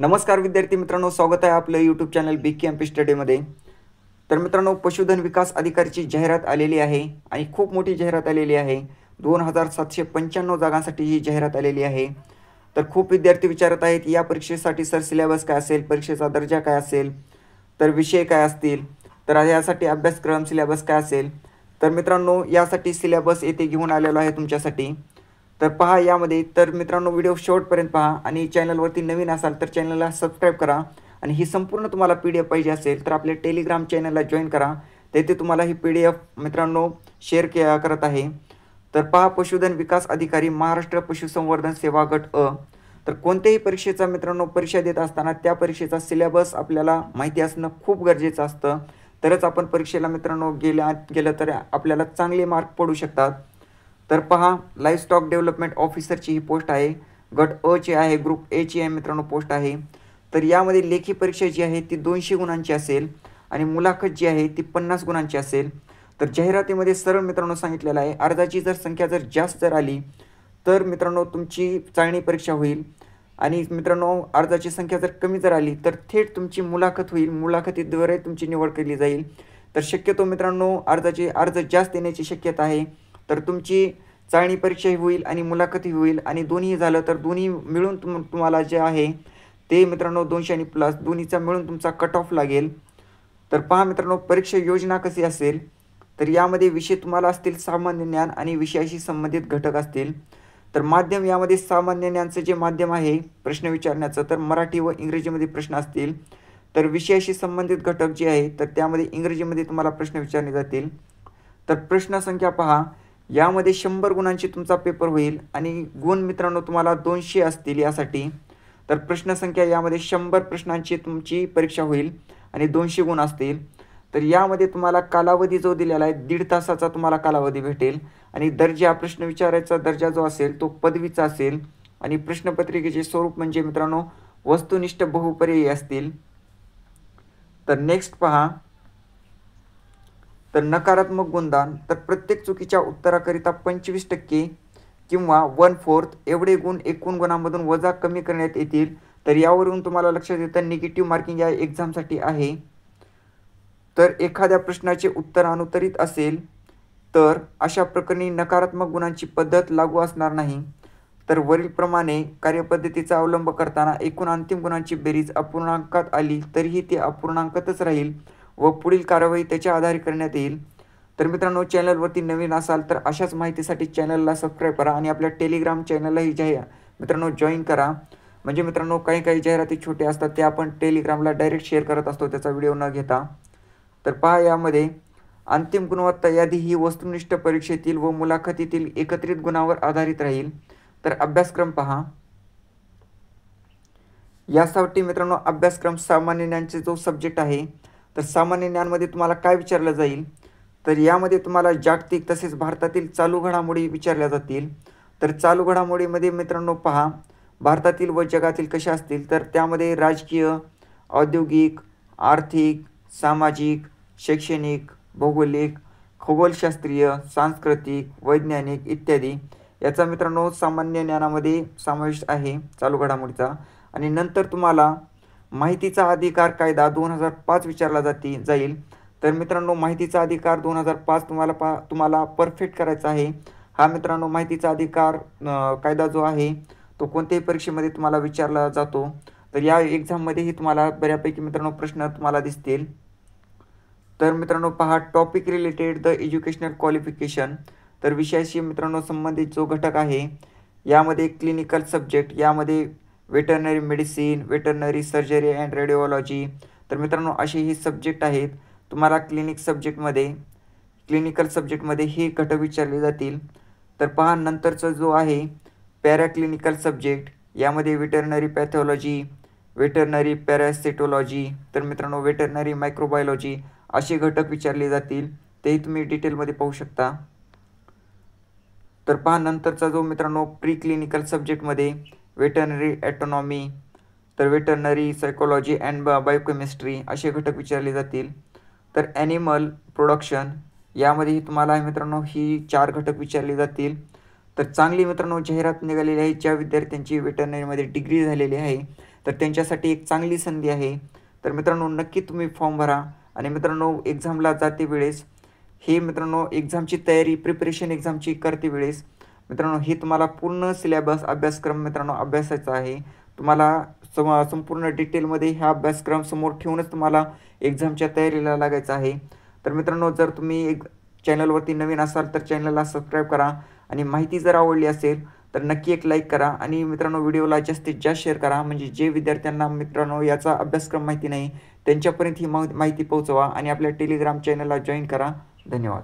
नमस्कार विद्यार्थी मित्रांनो, स्वागत आहे आपलं यूट्यूब चॅनल BKMP स्टडीमध्ये। तर मित्रांनो, पशुधन विकास अधिकारीची जाहिरात आलेली आहे आणि खूप मोठी जाहिरात आलेली आहे। 2795 जागांसाठी ही जाहिरात आलेली आहे। तर खूप विद्यार्थी विचारत आहेत या परीक्षेसाठी सर सिलेबस काय असेल, परीक्षेचा दर्जा काय असेल, तर विषय काय असतील, तर यासाठी अभ्यासक्रम सिलेबस काय असेल। तर मित्रांनो, यासाठी सिलेबस येथे घेऊन आलेलो आहे तुमच्यासाठी। तर पहा यामध्ये, तर मित्रांनो व्हिडिओ शेवटपर्यंत पहा आणि चॅनलवरती नवीन असाल तर चॅनलला सबस्क्राईब करा आणि ही संपूर्ण तुम्हाला PDF पाहिजे असेल तर आपल्या टेलिग्राम चॅनलला जॉईन करा। तेथे तुम्हाला ही PDF मित्रांनो शेअर करत आहे। तर पहा, पशुधन विकास अधिकारी महाराष्ट्र पशुसंवर्धन सेवा गट अ। तर कोणत्याही परीक्षेचा मित्रांनो परीक्षा देत असताना त्या परीक्षेचा सिलेबस आपल्याला माहिती असणं खूप गरजेचं असतं, तरच आपण परीक्षेला मित्रांनो गेलं तर आपल्याला चांगले मार्क पडू शकतात। तर पहा, लाईव्ह स्टॉक डेव्हलपमेंट ऑफिसरची ही पोस्ट आहे, गट अ ची आहे, ग्रुप ए ची आहे मित्रांनो पोस्ट आहे। तर यामध्ये लेखी परीक्षा जी आहे ती 200 गुणांची असेल आणि मुलाखत जी आहे ती 50 गुणांची असेल। तर जाहिरातीमध्ये सरळ मित्रांनो सांगितलेलं आहे, अर्जाची संख्या जास्त आली तर मित्रांनो तुमची चाळणी परीक्षा होईल आणि मित्रांनो अर्जाची संख्या कमी आली तर थेट तुमची मुलाखत होईल, मुलाखतीद्वारे तुमची निवड केली जाईल। तर शक्यतो मित्रांनो अर्ज जास्त येण्याची शक्यता आहे, तर तुमची चाळणी परीक्षाही होईल आणि मुलाखतही होईल आणि दोन्ही झालं तर दोन्ही मिळून तुम्हाला जे आहे ते मित्रांनो 200 आणि प्लस दोन्हीचा मिळून तुमचा कट ऑफ लागेल। तर पहा मित्रांनो, परीक्षा योजना कशी असेल, तर यामध्ये विषय तुम्हाला असतील सामान्य ज्ञान आणि विषयाशी संबंधित घटक असतील। तर माध्यम, यामध्ये सामान्य ज्ञानचं जे माध्यम आहे प्रश्न विचारण्याचं, तर मराठी व इंग्रजीमध्ये प्रश्न असतील। तर विषयाशी संबंधित घटक जे आहे तर त्यामध्ये इंग्रजीमध्ये तुम्हाला प्रश्न विचारले जातील। तर प्रश्नसंख्या पहा, यामध्ये 100 गुणांची तुमचा पेपर होईल आणि गुण मित्रांनो तुम्हाला 200 असतील यासाठी। तर प्रश्नसंख्या यामध्ये 100 प्रश्नांची तुमची परीक्षा होईल आणि 200 गुण असतील। तर यामध्ये तुम्हाला कालावधी जो दिलेला आहे 1.5 तासाचा तुम्हाला कालावधी भेटेल आणि दर्जा, प्रश्न विचारायचा दर्जा जो असेल तो पदवीचा असेल आणि प्रश्नपत्रिकेचे स्वरूप म्हणजे मित्रांनो वस्तुनिष्ठ बहुपर्यायी असतील। तर नेक्स्ट पहा, तर नकारात्मक गुणदान, तर प्रत्येक चुकीच्या उत्तराकरिता 25% किंवा 1/4 एवढे गुण एकूण गुणांमधून वजा कमी करण्यात येतील। तर यावरून तुम्हाला लक्षात येतं निगेटिव्ह मार्किंग या एक्झामसाठी आहे। तर एखाद्या प्रश्नाचे उत्तर अनुत्तरित असेल तर अशा प्रकरणी नकारात्मक गुणांची पद्धत लागू असणार नाही। तर वरीलप्रमाणे कार्यपद्धतीचा अवलंब करताना एकूण अंतिम गुणांची बेरीज अपूर्णांकात आली तरीही ती अपूर्णांकातच राहील व पुढील कार्यवाही त्याच्या आधारे करण्यात येईल। तर मित्रांनो, चॅनलवरती नवीन असाल तर अशाच माहितीसाठी चॅनलला सबस्क्राईब करा आणि आपल्या टेलिग्राम चॅनललाही मित्रांनो जॉईन करा। म्हणजे मित्रांनो काही जाहिराती छोटे असतात ते आपण टेलिग्रामला डायरेक्ट शेअर करत असतो त्याचा व्हिडिओ न घेता। तर पहा, यामध्ये अंतिम गुणवत्ता यादी ही वस्तुनिष्ठ परीक्षेतील व मुलाखतीतील एकत्रित गुणांवर आधारित राहील। तर अभ्यासक्रम पहा, यासाठी मित्रांनो अभ्यासक्रम सामान्य ज्ञानचे जो सब्जेक्ट आहे, तर सामान्य ज्ञानमध्ये तुम्हाला काय विचारलं जाईल, तर यामध्ये तुम्हाला जागतिक तसेच भारतातील चालू घडामोडी विचारल्या जातील। तर चालू घडामोडीमध्ये मित्रांनो पहा, भारतातील व जगातील कशा असतील, तर त्यामध्ये राजकीय, औद्योगिक, आर्थिक, सामाजिक, शैक्षणिक, भौगोलिक, खगोलशास्त्रीय, सांस्कृतिक, वैज्ञानिक इत्यादी याचा मित्रांनो सामान्य ज्ञानामध्ये समावेश आहे चालू घडामोडीचा। आणि नंतर तुम्हाला माहितीचा अधिकार कायदा 2005 विचारला जाईल। तर मित्रांनो माहितीचा अधिकार 2005 तुम्हाला परफेक्ट करायचा आहे। हा मित्रांनो माहितीचा अधिकार कायदा जो आहे तो कोणत्याही परीक्षेमध्ये तुम्हाला विचारला जातो। तर या एक्झाममध्येही तुम्हाला बऱ्यापैकी मित्रांनो प्रश्न तुम्हाला दिसतील। तर मित्रांनो पहा, topic related the educational qualification, तर विषयाशी मित्रांनो संबंधित जो घटक आहे यामध्ये क्लिनिकल सब्जेक्ट, यामध्ये veterinary medicine, veterinary surgery and radiology, तर मित्रांनो असे हे सब्जेक्ट आहेत। तुम्हाला क्लिनिकल सब्जेक्टमध्ये हे घटक विचारले जातील। तर पहा, नंतरचा जो आहे पॅराक्लिनिकल सब्जेक्ट, यामध्ये वेटरनरी पॅथॉलॉजी, वेटरनरी पॅरासिटोलॉजी, तर मित्रांनो वेटरनरी मायक्रोबायोलॉजी असे घटक विचारले जातील, तेही तुम्ही डिटेलमध्ये पाहू शकता। तर पहा, नंतरचा जो मित्रांनो प्री क्लिनिकल सब्जेक्टमध्ये वेटरनरी ॲटोनॉमी, तर वेटरनरी सायकोलॉजी अँड बायोकेमिस्ट्री असे घटक विचारले जातील। तर ॲनिमल प्रोडक्शन, यामध्येही तुम्हाला मित्रांनो ही 4 घटक विचारले जातील। तर चांगली मित्रांनो जाहिरात निघालेली आहे, ज्या विद्यार्थ्यांची वेटरनरीमध्ये डिग्री झालेली आहे तर त्यांच्यासाठी एक चांगली संधी आहे. तर मित्रांनो नक्की तुम्ही फॉर्म भरा. आणि मित्रांनो एक्झामला जाते वेळेस हे मित्रांनो एक्झामची तयारी प्रिपरेशन एक्झामची करते वेळेस मित्रांनो हे तुम्हाला पूर्ण सिलेबस अभ्यासक्रम मित्रांनो अभ्यासायचा आहे. तुम्हाला संपूर्ण डिटेलमध्ये हा अभ्यासक्रम समोर ठेवूनच तुम्हाला एक्झामच्या तयारीला लागायचं आहे. तर मित्रांनो जर तुम्ही एक चॅनलवरती नवीन असाल तर चॅनलला सबस्क्राईब करा. आणि माहिती जर आवडली असेल तर नक्की एक लाईक करा. आणि मित्रांनो व्हिडिओला जास्तीत जास्त शेअर करा. म्हणजे जे विद्यार्थ्यांना मित्रांनो याचा अभ्यासक्रम माहिती नाही त्यांच्यापर्यंत ही माहिती पोहोचवा. आणि आपल्या टेलिग्राम चॅनलला जॉईन करा. धन्यवाद.